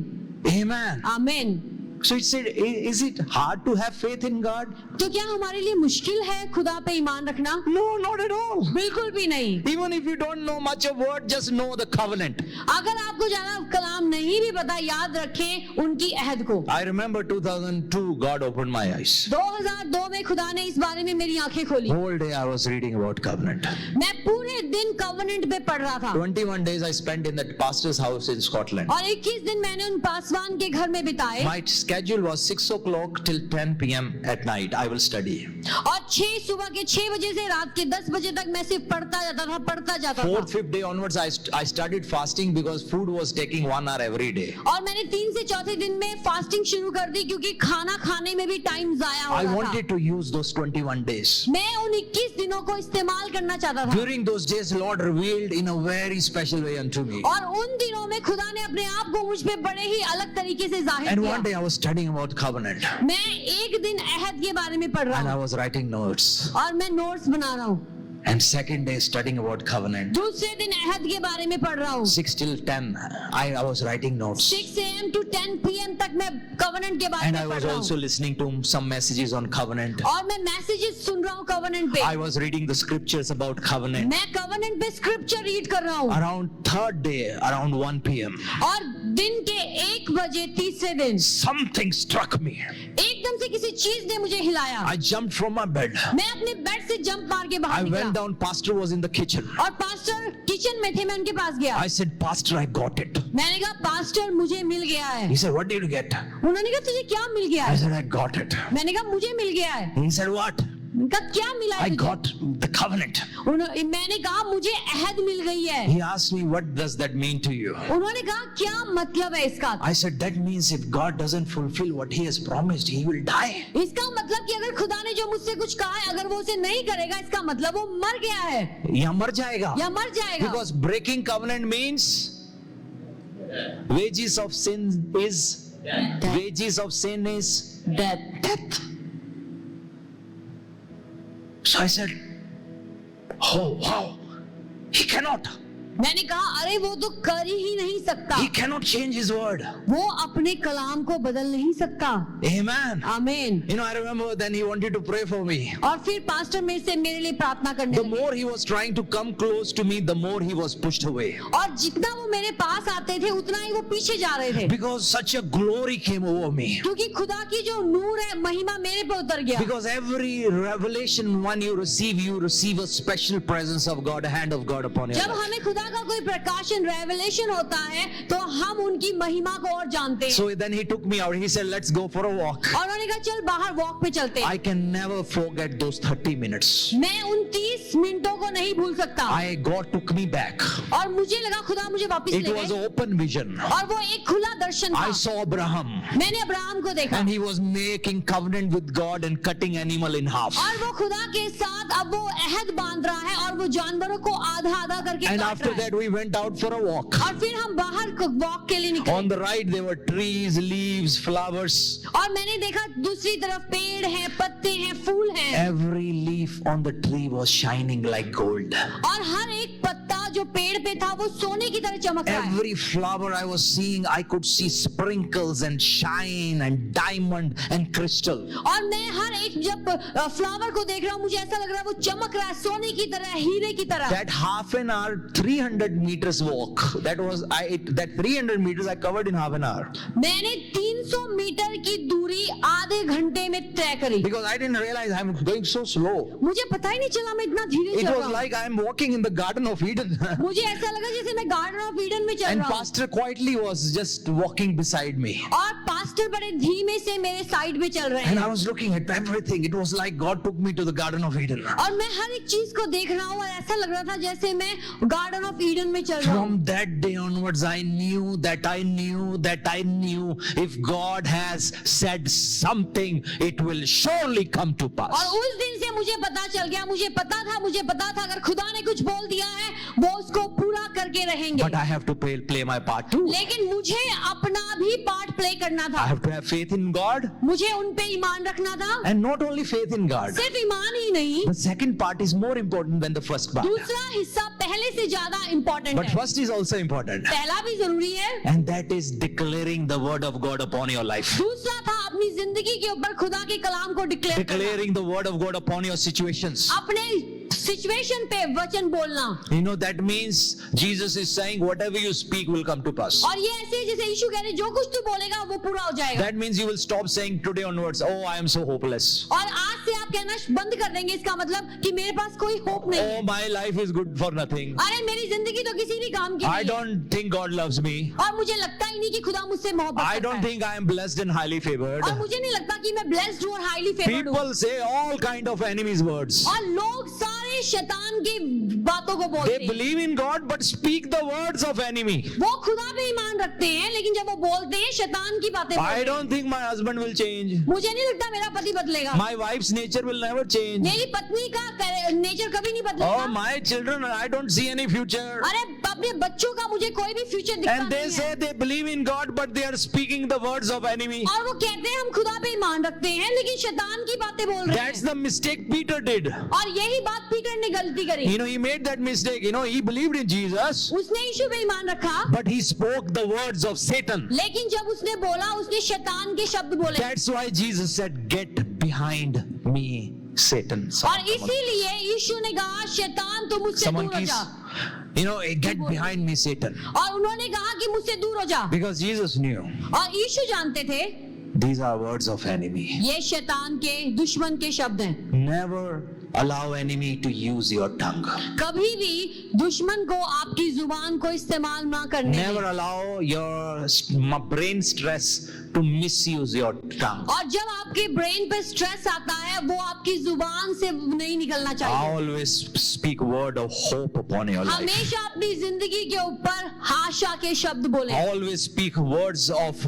Amen. आमीन। So it said, is it hard to have faith in God? तो क्या हमारे लिए मुश्किल है खुदा पे ईमान रखना? No, not at all. बिल्कुल भी नहीं। Even if you don't know much of word, just know the covenant. अगर आपको ज्यादा कलाम नहीं भी पता, याद रखें उनकी अहद को। I remember 2002, God opened my eyes. 2002 में खुदा ने इस बारे में मेरी आंखें खोली। Whole day I was reading about covenant. मैं पूरे दिन कवनेंट पे पढ़ रहा था 21 days I spent in that pastor's house in Scotland. और 21 दिन मैंने उन पासवान के घर में बिताए My schedule was 6 o'clock till 10 p.m. at night. I will study. और सुबह के 6 बजे से रात के 10 बजे तक मैं सिर्फ पढ़ता जाता था। 4th, 5th day onwards, I started fasting because food was taking 1 hour every day. और मैंने 3 से 4थे दिन में फास्टिंग शुरू कर दी क्योंकि खाना खाने में भी टाइम जाया हो I रहा था। wanted to use those 21 days. मैं उन 21 दिनों को इस्तेमाल करना चाहता था During those days, Lord revealed in a very special way unto me. और उन दिनों में खुदा ने अपने आप को मुझ पे बड़े ही अलग तरीके से जाहिर And किया। one day I was studying about covenant मैं एक दिन अहद के बारे में पढ़ रहा and I हूँ was writing notes. और मैं नोट्स बना रहा हूँ। And second day studying about covenant. दूसरे दिन अहद के बारे में पढ़ रहा हूँ। 6 till 10, I was writing notes. 6 AM to 10 PM तक मैं कवनेंट के बारे And में I पढ़ was रहा also हूँ listening to some messages on covenant. और मैं मैसेजेस सुन रहा हूँ कवनेंट पे। I was reading the scriptures about covenant. मैं कवनेंट पे स्क्रिप्चर रीड कर रहा हूँ Around third day, around 1 p.m., और दिन के 1 बजे तीसरे दिन something struck me. एकदम से किसी चीज ने मुझे हिलाया। I jumped from my bed. मैं अपने बेड से जंप मार के I बाहर went निकला down. Pastor was in the kitchen. और पास्टर किचन में थे, मैं उनके पास गया। I said, Pastor, I got it. मैंने कहा पास्टर मुझे मिल गया है। He said, what did you get? उन्होंने कहा तुझे क्या मिल गया I है? said, I got it. मैंने कहा मुझे मिल गया है। He said, what? मैंने कहा क्या मिला है I तुझे? got the covenant. मैंने कहा मुझे अहद मिल गई है। He asked me, what does that mean to you? उन्होंने कहा क्या मतलब है इसका? I said, that means if God doesn't fulfill what he has promised, he will die. इसका मतलब कि अगर खुदा ने जो मुझसे कुछ कहा है अगर वो उसे नहीं करेगा इसका मतलब वो मर गया है या मर जाएगा. या मर जाएगा। Because breaking covenant means wages of sin is death. So I said, oh wow, he cannot. मैंने कहा अरे वो तो कर ही नहीं सकता, He cannot change his word. वो अपने कलाम को बदल नहीं सकता। Amen. आमीन। You know, I remember then he wanted to pray for me. और फिर पास्टर मेरे से मेरे लिए प्रार्थना करने The लगे more he was trying to come close to me, the more he was pushed away. और जितना वो मेरे पास आते थे उतना ही वो पीछे जा रहे थे Because such a glory came over me. क्योंकि खुदा की जो नूर है महिमा मेरे पे उतर गया। Because every revelation when you receive a special presence of God, a hand of God upon your जब life. हमें खुदा का कोई प्रकाशन रेवलेशन होता है तो हम उनकी महिमा को और जानते हैं। So then he took me out. He said, let's go for a walk. और उन्होंने कहा चल बाहर वॉक पे चलते हैं। I can never forget those 30 minutes. मैं उन 30 मिनटों को नहीं भूल सकता। God took me back. और मुझे लगा खुदा मुझे वापस It ले was गए an open vision. और वो एक खुला दर्शन था। I saw Abraham मैंने अब्राहम को देखा and he was making covenant with God and cutting animal in half. और वो खुदा के साथ अब वो अहद बांध रहा है और वो जानवरों को आधा आधा करके And काट after रहा है। that we went out for a walk. और फिर हम बाहर वॉक के लिए निकले On the right there were trees, leaves, flowers. और मैंने देखा दूसरी तरफ पेड़ हैं, पत्ते हैं, फूल हैं Every leaf on the tree was shining like gold. और हर एक पत्ता जो पेड़ पे था वो सोने की तरह चमक रहा है। Every flower I was seeing, I could see sprinkles and shine and diamond and crystal. और मैं हर एक जब फ्लावर को देख रहा हूँ मुझे ऐसा लग रहा है वो चमक रहा है सोने की तरह, हीरे की तरह। That half an hour, 300 meters walk. That 300 meters I covered in half an hour. मैंने 300 मीटर की दूरी आधे घंटे में तय करी Because I didn't realize I'm going so slow. मुझे पता ही नहीं चला मैं इतना धीरे It चल was रहा हूँ। like I'm walking in the Garden of Eden. मुझे ऐसा लगा जैसे मैं गार्डन ऑफ ईडन में चल And रहा हूँ pastor quietly was just walking beside me. और पास्टर बड़े धीमे से मेरे साइड में चल रहे And हैं I was looking at everything. It was like God took me to the Garden of Eden. और मैं हर एक चीज को देख रहा हूँ और ऐसा लग रहा था जैसे मैं गार्डन ऑफ ईडन में चल रहा हूँ। From that day onwards, I knew if God has said something, it will surely come to और pass. उस दिन से मुझे पता चल गया, मुझे पता था अगर खुदा ने कुछ बोल दिया है वो उसको पूरा करके रहेंगे। But I have to play my part too. लेकिन मुझे अपना भी पार्ट प्ले करना I था, have to have faith in God, मुझे उन पे ईमान रखना था। and not only faith in God. सिर्फ ईमान ही नहीं, The second part is more important than the first part. दूसरा हिस्सा पहले से ज्यादा इम्पोर्टेंट But है। first is also important. पहला भी जरूरी है, And that is declaring the word of God upon your life. दूसरा था अपनी जिंदगी के ऊपर खुदा के कलाम को डिक्लेयर करना, Declaring the word of God upon your situations. अपने सिचुएशन पे वचन बोलना। You know, that means Jesus is saying whatever you speak will come to pass. और ये ऐसे है जैसे यीशु कह रहे जो कुछ तू बोलेगा वो पूरा हो जाएगा। That means you will stop saying today onwards, oh, I am so hopeless. और आज से आप कहना बंद कर देंगे इसका मतलब कि मेरे पास कोई होप नहीं है। Oh, my life is good for nothing. अरे मेरी जिंदगी तो किसी भी काम की I नहीं है। don't think God loves me. और मुझे लगता ही नहीं कि खुदा मुझसे मोहब्बत I करता don't है। think I am blessed and highly favored. और मुझे नहीं लगता कि मैं ब्लेस्ड हूँ और हाईली फेवर्ड हूँ। People say all kind of enemies words. और लोग सारे शैतान की बातों को बोलते They हैं। believe in God but speak the words of enemy. वो खुदा पे ईमान रखते हैं लेकिन जब वो बोलते हैं शैतान की बातें बोलते I हैं। don't think my husband will change. मुझे नहीं लगता मेरा पति बदलेगा। My wife's nature will never change. मेरी पत्नी का नेचर कभी नहीं Oh, बदलेगा। my children, I don't see any future. अरे अपने बच्चों का मुझे कोई भी फ्यूचर दिखता And they नहीं say है। they believe in God but they are speaking the words of enemy. और वो कहते हैं हम खुदा पे ईमान रखते हैं लेकिन शैतान की बातें बोल रहे That's हैं। the mistake Peter did. और यही बात पीटर ने गलती करी। You know, he made that mistake. You know, he believed in Jesus उसने यीशु पे ईमान रखा but he spoke the words of Satan. लेकिन जब उसने बोला उसने शैतान के शब्द बोले। That's why Jesus said, get behind me, Satan. और इसीलिए यीशु ने कहा शैतान तू मुझसे Someone दूर हो keeps, जा। you know, get behind me, Satan. और उन्होंने कहा कि मुझसे दूर हो जा। Because Jesus knew और यीशु जानते थे these are words of enemy. ये शैतान के दुश्मन के शब्द हैं। Never allow enemy to use your tongue. कभी भी दुश्मन को आपकी जुबान को इस्तेमाल ना करने Never दें। allow your brain stress to misuse your tongue. और जब आपके ब्रेन पे स्ट्रेस आता है वो आपकी जुबान से नहीं निकलना चाहिए। Always speak word of hope upon your life. हमेशा अपनी जिंदगी के ऊपर आशा के शब्द बोले Always speak words of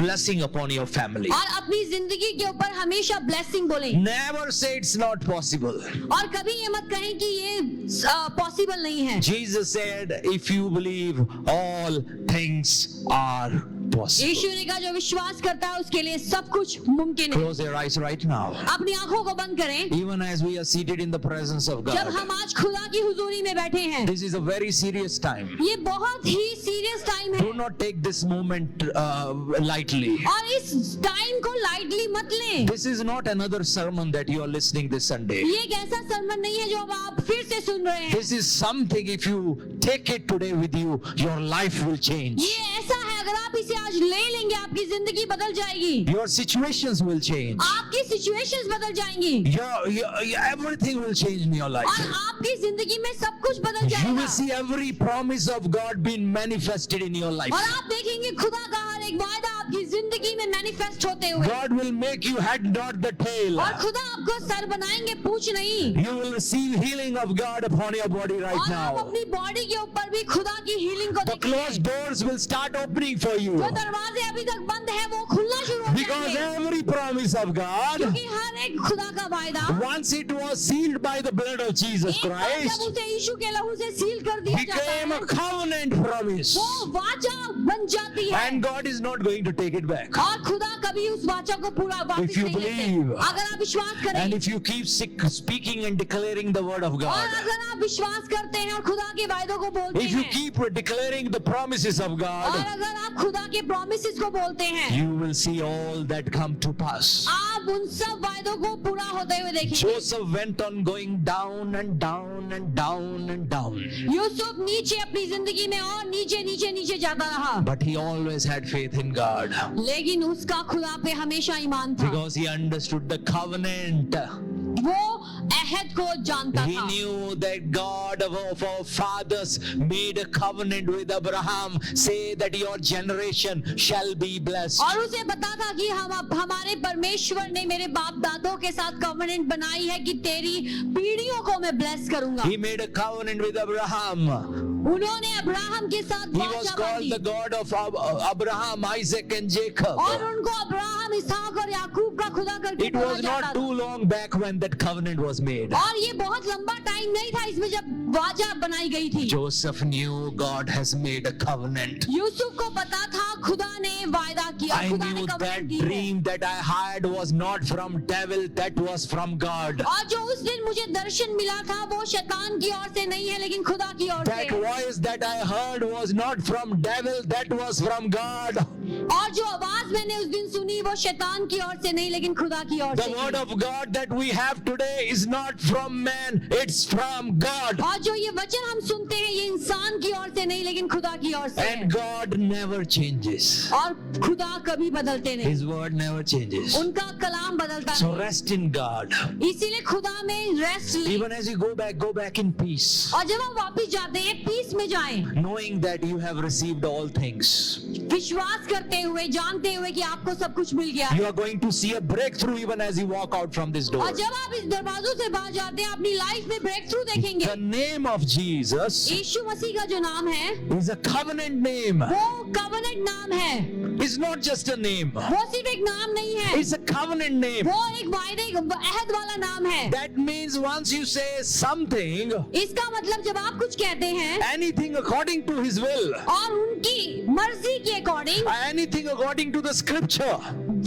blessing upon your family. और अपनी जिंदगी के ऊपर हमेशा ब्लेसिंग बोले। Never say it's not possible. और कभी ये मत कहें कि ये पॉसिबल नहीं है। Jesus said, if you believe, all things are possible. यीशु ने कहा जो विश्वास करता है उसके लिए सब कुछ मुमकिन है। Close your eyes right now. अपनी आंखों को बंद करें। Even as we are seated in the presence of जब God. हम आज खुदा की हुजूरी में बैठे हैं This is a very serious time. ये बहुत ही सीरियस टाइम है Do not take this moment lightly. और इस टाइम को लाइटली मत लें। This is not another sermon that you are listening this Sunday. ये एक ऐसा सरमन नहीं है जो अब आप फिर से सुन रहे हैं। This is something, if you take it today with you, your life will change. ये ऐसा है अगर आप इसे आज ले लेंगे आपकी जिंदगी बदल जाएगी। Your situations will change. आपकी सिचुएशंस बदल जाएंगी Everything will change in your life. और आपकी जिंदगी में सब कुछ बदल You जाएगा will see every promise of God being manifested in your life. और आप देखेंगे खुदा का हर एक वायदा आपकी जिंदगी में मैनिफेस्ट होते हुए God will make you head, not the tail. और खुदा आपको सर बनाएंगे पूंछ नहीं। You will receive healing of God upon your body right और आप now. अपनी बॉडी के ऊपर भी खुदा की हीलिंग को The देखेंगे। closed doors will start opening for you. जो दरवाजे अभी तक बंद है वो खुलना शुरू हो Because जाएंगे, every promise of God, क्योंकि हर एक खुदा का वायदा once it was sealed by the blood of Jesus एक बार जब Christ, उसे यीशु के लहू से सील कर दिया जाता became a है, covenant promise. वो वाचा बन जाती है, And God is not going to take it back. और खुदा कभी उस वाचा को पूरा वापस If you नहीं लेते। believe, अगर आप विश्वास And करें if you keep speaking and declaring the word of और God, अगर आप विश्वास करते हैं और खुदा के वायदों को बोलते if you हैं keep declaring the promises of और God, अगर आप खुदा के प्रोमिसेस को बोलते हैं, you will see all that come to pass. आप उन सब वायदों को पूरा होते हुए देखेंगे। Joseph went on going down and down and down and down, Yusuf नीचे अपनी जिंदगी में और नीचे नीचे नीचे जाता रहा, but he always had faith in God लेकिन उसका खुदा पे हमेशा ईमान था। because he understood the covenant. वो अहद को जानता He था। knew that God of our fathers made a covenant with Abraham, say that your generation shall be blessed. और उसे पता था कि हमारे परमेश्वर ने मेरे बाप दादों के साथ कवेनेंट बनाई है कि तेरी पीढ़ियों को मैं ब्लेस करूंगा। He made a covenant with Abraham. उन्होंने अब्राहम के साथ He was वाचा called बांधी the God of Abraham, Isaac and Jacob. और उनको अब्राहम, इसहाक और याकूब का खुदा करके It कहा was जाता not था। too long back when that covenant was made. और ये बहुत लंबा टाइम नहीं था इसमें जब वाचा बनाई गई थी। Joseph knew God has made a covenant. Yusuf को पता था खुदा ने वायदा किया, I खुदा ने knew कवेनेंट that दी है। dream that I had was not from devil, that was from God. और जो उस दिन मुझे दर्शन मिला था वो शैतान की ओर से नहीं है लेकिन खुदा की ओर से That है। voice that I heard was not from devil, that was from God. और जो आवाज मैंने उस दिन सुनी वो शैतान की ओर से नहीं लेकिन खुदा की ओर The से word थी। of God that we have today is not from man, it's from God. और जो ये वचन हम सुनते हैं ये इंसान की ओर से नहीं लेकिन खुदा की ओर से है। And God never changes. और खुदा कभी बदलते नहीं, His word never changes. उनका कलाम बदलता So नहीं। rest in God. इसीलिए खुदा में रेस्ट ले। Even as you go back in peace, और जब हम वापस जाते हैं पीस में जाएं, knowing that you have received all things. विश्वास करते हुए, जानते हुए कि आपको सब कुछ मिल गया You है। are going to see a breakthrough even as you walk out from this door. और जब आप इस दरवाजों से बाहर जाते हैं अपनी लाइफ में ब्रेक थ्रू देखेंगे। The name of Jesus यीशु मसीह का जो नाम है is a covenant name. वो कवेनेंट नाम है, It's not just a name. वो सिर्फ एक नाम नहीं है, It's a covenant name. वो एक वायदे अहद वाला नाम है। That means once you say something, इसका मतलब जब आप कुछ कहते हैं anything according to His will, और उनकी मर्जी के according, anything according to the scripture,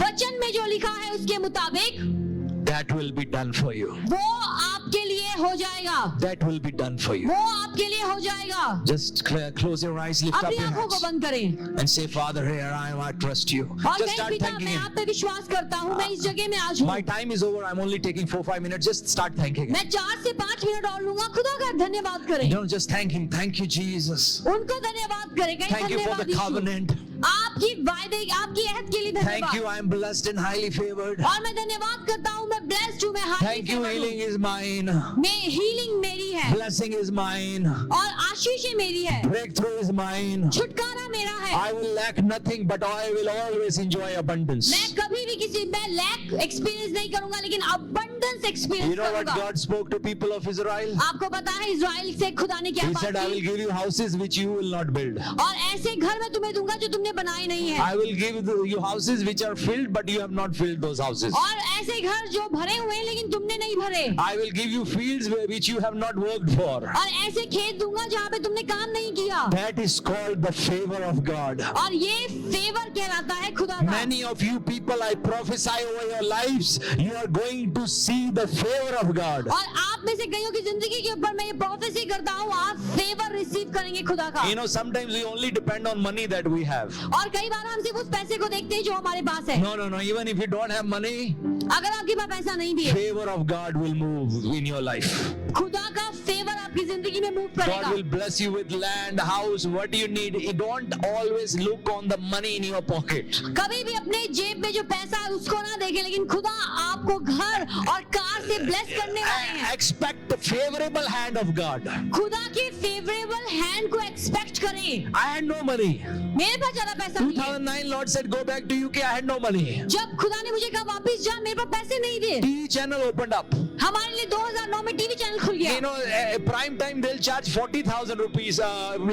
वचन में जो लिखा है उसके मुताबिक that will be done for you. वो आपके लिए हो जाएगा, That will be done for you. वो आपके लिए हो जाएगा। Just close your eyes, lift up अपनी your आंखों को hands, बंद करें and say, Father, here I am, I trust you. और Just कहीं start पिता thanking मैं Him. आप पे विश्वास करता हूँ, मैं इस जगह में आज हूँ। My time is over. I'm only taking 4-5 minutes. Just start thanking Him. मैं 4 से 5 मिनट और लूंगा। खुदा का धन्यवाद करें, No, just thank Him. Thank you, Jesus. उनको धन्यवाद करें, कहीं Thank you for धन्यवाद the यीशु। covenant. आपकी वायदे, आपकी अहद के लिए Thank you. धन्यवाद। I'm blessed and highly favored. और मैं धन्यवाद करता हूँ, मैं ब्लेस्ड हूँ, मैं highly Thank you. Favoured Healing हूँ। is mine. मैं हीलिंग मेरी है Blessing is mine. और आशीष मेरी है, Breakthrough is mine. छुटकारा मेरा है। I will lack nothing, but I will always enjoy abundance. मैं कभी भी किसी में लैक एक्सपीरियंस नहीं करूंगा लेकिन abundance You experience know what करूंगा। God spoke to people of Israel? आपको पता है इज़राइल से खुदा ने क्या He बात said, I will की? give you houses which you will not build. और ऐसे घर मैं तुम्हें दूंगा जो तुमने बनाए नहीं है, I will give you houses which are filled, but you have not filled those houses. और ऐसे घर जो भरे हुए हैं लेकिन तुमने नहीं भरे, I will give you fields which you have not worked for. और ऐसे खेत दूंगा जहाँ पे तुमने काम नहीं किया। That is called the favor of God. और ये फेवर कहलाता है खुदा का। Many of you people, I prophesy over your lives, you are going to see the favor of God. और आप में से कईयों की जिंदगी के ऊपर मैं ये प्रोफेसी करता हूँ, आप फेवर रिसीव करेंगे खुदा का। You know, sometimes we only depend on money that we have. और कई बार हम सिर्फ उस पैसे को देखते हैं जो हमारे पास है। No, even if you don't have money, अगर आपके पास पैसा नहीं भी है, favor of God will move in your life. खुदा का फेवर आपकी जिंदगी में मूव God करेगा। will bless you with land, house, what you need. You don't always look on the money in your pocket. कभी भी अपने जेब में जो पैसा है उसको ना देखें, लेकिन खुदा आपको घर और कार से ब्लेस करने वाले हैं। Expect the favorable hand of God. खुदा के फेवरेबल हैंड को एक्सपेक्ट करें। I had no money. मेरे पास ज्यादा पैसा नहीं है। 2009 Lord said go back to UK. I had no money. जब खुदा ने मुझे कहा वापस जा, मेरे पास पैसे नहीं थे। TV channel opened up. हमारे लिए 2009 में टीवी चैनल खुल गया। You know, prime time they'll charge 40,000 rupees,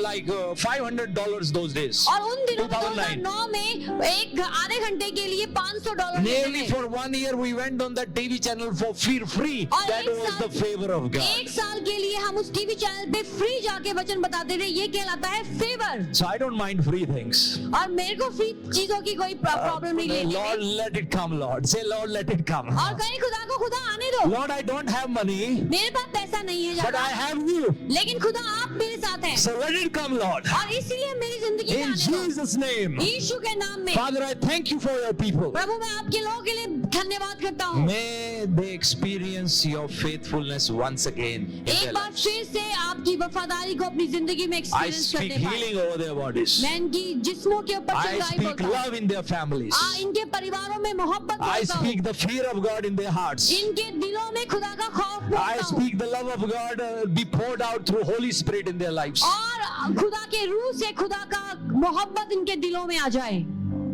like $500 those days. और उन दिनों में 2009. 2009 में एक आधे घंटे के लिए $500 Nearly लेते थे। for 1 year we went on that TV channel for free. और That एक was साल- the favor of God. एक साल के लिए हम उस टीवी चैनल पे फ्री जाके वचन बताते थे। ये कहलाता है favour. So I don't mind free things. और मेरे को फ्री चीजों की कोई प्रॉब्लम नहीं लेने Lord, में। let it come, Lord. Say, Lord, let it come. और कहीं खुदा को खुदा आने दो। Lord, I don't have money, मेरे पास पैसा नहीं है but ज्यादा, I have you. लेकिन खुदा आप मेरे साथ हैं। So let it come, Lord. और इसीलिए मेरी जिंदगी में In आने दो। Jesus' name. यीशु के नाम में। Father, I thank you for your people. प्रभु मैं आपके लोगों के लिए धन्यवाद करता हूँ। May they experience your faithfulness once again in their एक बार lives. फिर से आपकी वफादारी को अपनी जिंदगी में I एक्सपीरियंस speak करने पाए। healing over their bodies. मैं इनकी जिस्मों के ऊपर I चंगाई speak बोलता हूँ। love in their families. इनके परिवारों में मोहब्बत I बोलता हूँ। speak the fear of God in their hearts. इनके दिलों में खुदा का खौफ I बोलता हूँ। speak the love of God be poured out through Holy Spirit in their lives. और खुदा के रूह से खुदा का मोहब्बत इनके दिलों में आ जाए।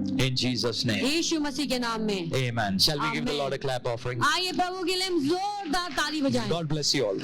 In Jesus' name. यीशु मसीह के नाम में। Amen. Shall we give the Amen. Lord a clap offering? आइए प्रभु के लिए हम जोरदार ताली बजाएं। God bless you all.